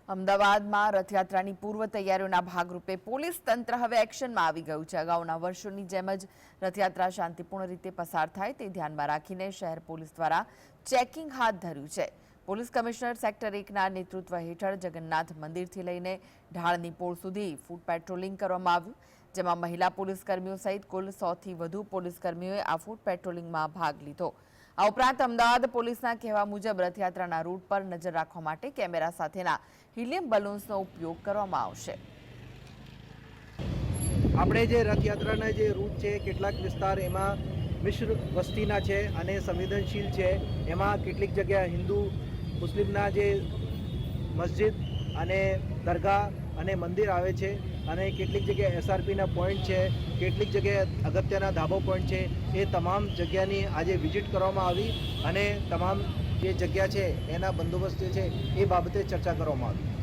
અમદાવાદમાં રથયાત્રાની પૂર્વ તૈયારીઓના ભાગરૂપે પોલીસ તંત્ર હવે એક્શનમાં આવી ગયું છે। અગાઉના વર્ષોની જેમ જ રથયાત્રા શાંતિપૂર્ણ રીતે પસાર થાય તે ધ્યાનમાં રાખીને શહેર પોલીસ દ્વારા ચેકિંગ હાથ ધર્યું છે। પોલીસ કમિશનર સેક્ટર 1ના નેતૃત્વ હેઠળ જગન્નાથ મંદિરથી લઈને ઢાળની પોળ સુધી ફૂટ પેટ્રોલિંગ કરવામાં આવ્યું, જેમાં મહિલા પોલીસકર્મીઓ સહિત કુલ 100થી વધુ પોલીસકર્મીઓએ આ ફૂટ પેટ્રોલિંગમાં ભાગ લીધો। આ ઉપરાંત અમદાવાદ પોલીસના કહેવા મુજબ રથયાત્રાના રૂટ પર નજર રાખવા માટે કેમેરા સાથેના હિલિયમ બલૂન્સનો ઉપયોગ કરવામાં આવશે। આપણે જે રથયાત્રાના જે રૂટ છે, કેટલાક વિસ્તાર એમાં મિશ્ર વસ્તીના છે અને સંવેદનશીલ છે। એમાં કેટલીક જગ્યા હિન્દુ મુસ્લિમના જે મસ્જિદ અને દરગાહ અને મંદિર આવે છે અને કેટલીક જગ્યાએ એસઆરપીના પોઈન્ટ છે, કેટલીક જગ્યાએ અગત્યના ધાબો પોઈન્ટ છે। એ તમામ જગ્યાની આજે વિઝિટ કરવામાં આવી અને તમામ જે જગ્યા છે એના બંદોબસ્ત જે છે એ બાબતે ચર્ચા કરવામાં આવી।